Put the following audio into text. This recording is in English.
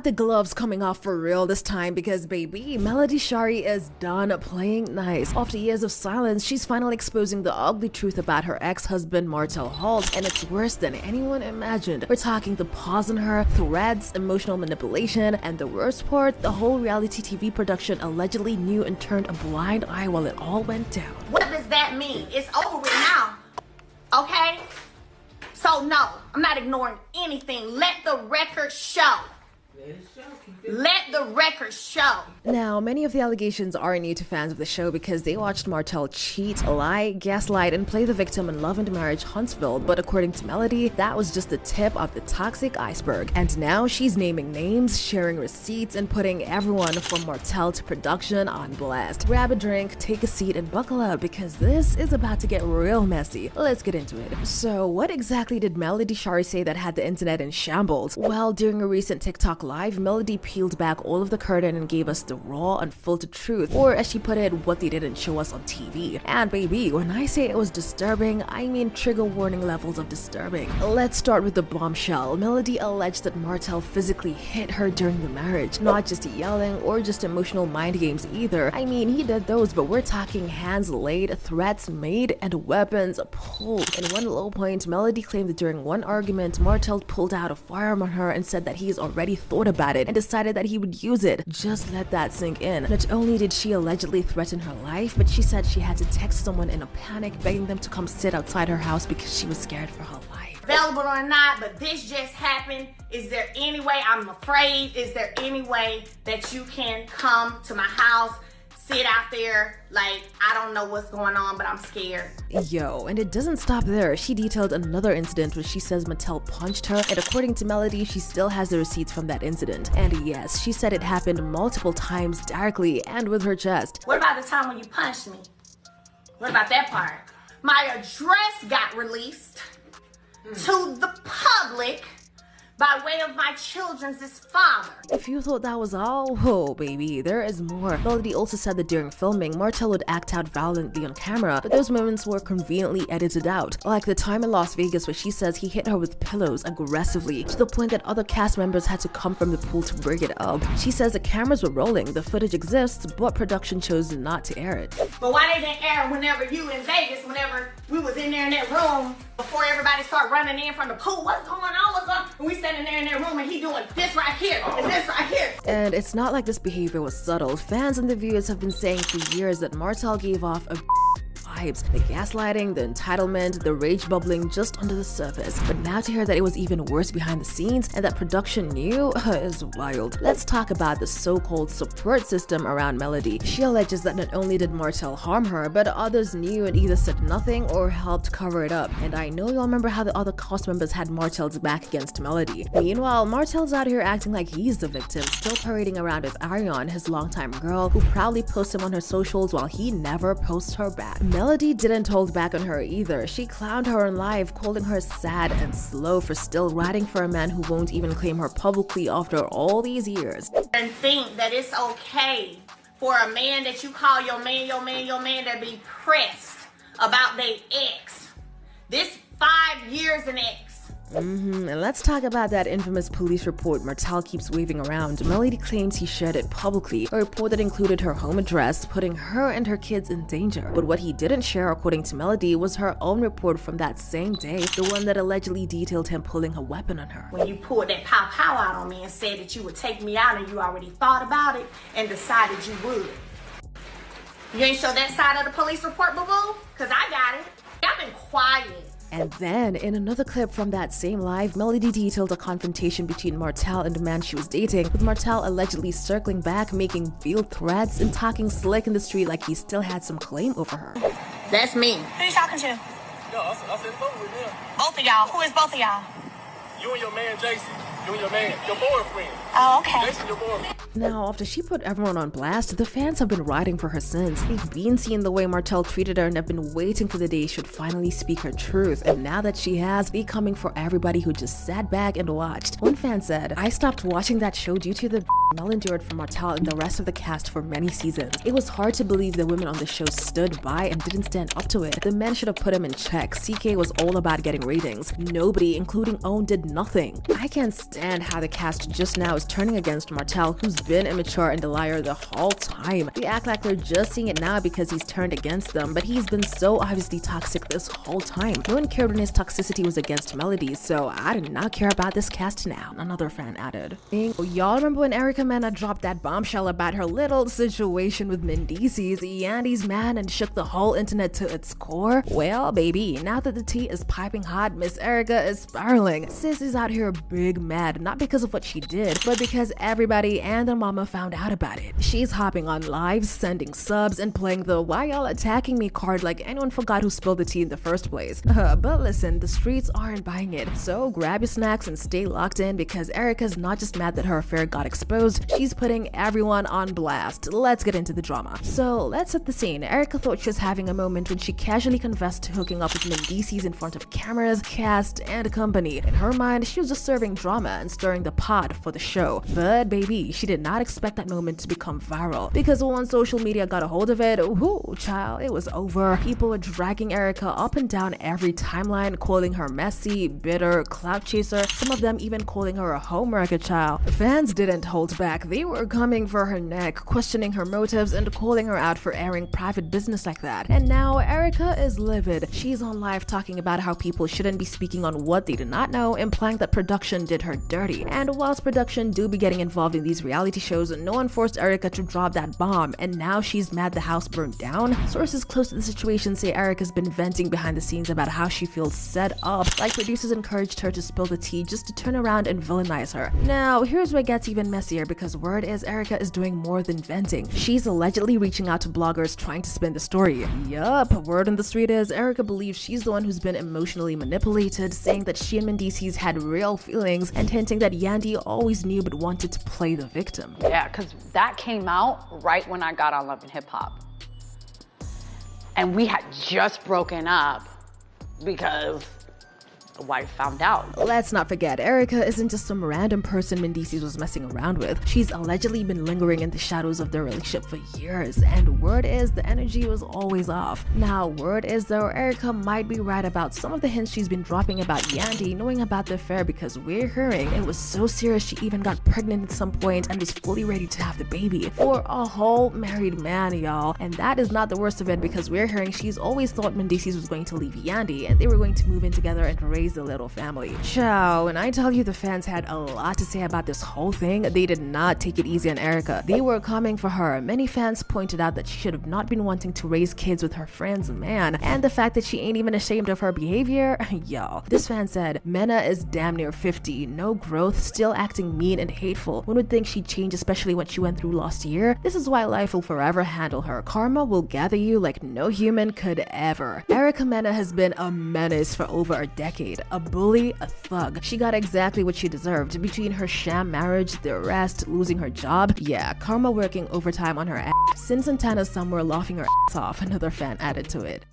The gloves coming off for real this time because baby, Melody Shari is done playing nice. After years of silence, she's finally exposing the ugly truth about her ex-husband Martell Holt, and it's worse than anyone imagined. We're talking the pause on her, threats, emotional manipulation, and the worst part, the whole reality TV production allegedly knew and turned a blind eye while it all went down. What does that mean? It's over with now, okay? So no, I'm not ignoring anything. Let the record show. Let the record show. Now, many of the allegations are new to fans of the show because they watched Martell cheat, lie, gaslight, and play the victim in Love and Marriage Huntsville, but according to Melody, that was just the tip of the toxic iceberg. And now she's naming names, sharing receipts, and putting everyone from Martell to production on blast. Grab a drink, take a seat, and buckle up because this is about to get real messy. Let's get into it. So, what exactly did Melody Shari say that had the internet in shambles? Well, during a recent TikTok live, Melody peeled back all of the curtain and gave us the raw, unfiltered truth, or as she put it, what they didn't show us on TV. And baby, when I say it was disturbing, I mean trigger warning levels of disturbing. Let's start with the bombshell. Melody alleged that Martell physically hit her during the marriage, not just yelling or just emotional mind games either. I mean, he did those, but we're talking hands laid, threats made, and weapons pulled. In one low point, Melody claimed that during one argument, Martell pulled out a firearm on her and said that he's already thought about it and decided that he would use it. Just let that sink in. Not only did she allegedly threaten her life, but she said she had to text someone in a panic begging them to come sit outside her house because she was scared for her life. Available or not, but this just happened. Is there any way, I'm afraid, is there any way that you can come to my house, sit out there, like, I don't know what's going on, but I'm scared. Yo, and it doesn't stop there. She detailed another incident where she says Martell punched her, and according to Melody, she still has the receipts from that incident. And yes, she said it happened multiple times directly and with her chest. What about the time when you punched me? What about that part? My address got released to the public by way of my children's father. If you thought that was all, oh baby, there is more. Melody also said that during filming, Martell would act out violently on camera, but those moments were conveniently edited out. Like the time in Las Vegas where she says he hit her with pillows aggressively, to the point that other cast members had to come from the pool to break it up. She says the cameras were rolling, the footage exists, but production chose not to air it. But why they didn't air it whenever you in Vegas, whenever we was in there in that room, before everybody started running in from the pool, what's going on, what's going on? And we standing there in that room and he doing this right here and this right here. And it's not like this behavior was subtle. Fans and the viewers have been saying for years that Martell gave off a vibes, the gaslighting, the entitlement, the rage bubbling just under the surface. But now to hear that it was even worse behind the scenes and that production knew is wild. Let's talk about the so-called support system around Melody. She alleges that not only did Martell harm her, but others knew and either said nothing or helped cover it up. And I know y'all remember how the other cast members had Martell's back against Melody. Meanwhile, Martell's out here acting like he's the victim, still parading around with Ariane, his longtime girl, who proudly posts him on her socials while he never posts her back. Melody didn't hold back on her either. She clowned her on live, calling her sad and slow for still riding for a man who won't even claim her publicly after all these years. And think that it's okay for a man that you call your man to be pressed about their ex. This 5 years an ex. And let's talk about that infamous police report Martell keeps waving around. Melody claims he shared it publicly, a report that included her home address, putting her and her kids in danger. But what he didn't share, according to Melody, was her own report from that same day, the one that allegedly detailed him pulling a weapon on her. When you pulled that pow out on me and said that you would take me out and you already thought about it and decided you would. You ain't show that side of the police report, boo-boo? Cause I got it. I've been quiet. And then, in another clip from that same live, Melody detailed a confrontation between Martell and the man she was dating, with Martell allegedly circling back, making veiled threats, and talking slick in the street like he still had some claim over her. That's me. Who you talking to? No, I said both with them. Both of y'all. Who is both of y'all? You and your man, Jason. You and your man, your boyfriend. Oh, okay. Jason, your boyfriend. Now, after she put everyone on blast, the fans have been riding for her since. They've been seeing the way Martell treated her and have been waiting for the day she would finally speak her truth. And now that she has, they're coming for everybody who just sat back and watched. One fan said, "I stopped watching that show due to the Mel endured from Martell and the rest of the cast for many seasons. It was hard to believe the women on the show stood by and didn't stand up to it. The men should have put him in check. CK was all about getting ratings. Nobody, including Owen, did nothing. I can't stand how the cast just now is turning against Martell, who's been immature and a liar the whole time. They act like they're just seeing it now because he's turned against them, but he's been so obviously toxic this whole time. No one cared when his toxicity was against Melody, so I do not care about this cast now," another fan added. Y'all remember when Mena dropped that bombshell about her little situation with Mendices? Yandy's mad and shook the whole internet to its core. Well, baby, now that the tea is piping hot, Miss Erica is spiraling. Sis is out here big mad, not because of what she did, but because everybody and their mama found out about it. She's hopping on lives, sending subs, and playing the "why y'all attacking me" card like anyone forgot who spilled the tea in the first place. But listen, the streets aren't buying it, so grab your snacks and stay locked in because Erica's not just mad that her affair got exposed, she's putting everyone on blast. Let's get into the drama. So let's set the scene. Erica thought she was having a moment when she casually confessed to hooking up with Mendices in front of cameras, cast, and company. In her mind, she was just serving drama and stirring the pot for the show. But baby, she did not expect that moment to become viral, because once social media got a hold of it, whoo, child, it was over. People were dragging Erica up and down every timeline, calling her messy, bitter, clout chaser, some of them even calling her a homewrecker child. Fans didn't hold back. They were coming for her neck, questioning her motives and calling her out for airing private business like that. And now Erica is livid. She's on live talking about how people shouldn't be speaking on what they do not know, implying that production did her dirty. And whilst production do be getting involved in these reality shows, no one forced Erica to drop that bomb, and now she's mad the house burned down. Sources close to the situation say Erica's been venting behind the scenes about how she feels set up, like producers encouraged her to spill the tea just to turn around and villainize her. Now, here's where it gets even messier, because word is Erica is doing more than venting. She's allegedly reaching out to bloggers trying to spin the story. Yup, word on the street is Erica believes she's the one who's been emotionally manipulated, saying that she and Mendices had real feelings and hinting that Yandy always knew but wanted to play the victim. Yeah, because that came out right when I got on Love and Hip Hop. And we had just broken up because the wife found out. Let's not forget, Erica isn't just some random person Mendices was messing around with. She's allegedly been lingering in the shadows of their relationship for years, and word is the energy was always off. Now, word is though Erica might be right about some of the hints she's been dropping about Yandy knowing about the affair, because we're hearing it was so serious she even got pregnant at some point and was fully ready to have the baby. For a whole married man, y'all. And that is not the worst of it, because we're hearing she's always thought Mendices was going to leave Yandy and they were going to move in together and raise the little family. Ciao, and I tell you, the fans had a lot to say about this whole thing. They did not take it easy on Erica. They were coming for her. Many fans pointed out that she should have not been wanting to raise kids with her friend's man, and the fact that she ain't even ashamed of her behavior. Yo, this fan said, Mena is damn near 50, no growth, still acting mean and hateful. One would think she'd change, especially what she went through last year. This is why life will forever handle her. Karma will gather you like no human could ever. Erica Mena has been a menace for over a decade. A bully, a thug. She got exactly what she deserved. Between her sham marriage, the arrest, losing her job, yeah, karma working overtime on her ass. Sin Santana's somewhere laughing her ass off, another fan added to it.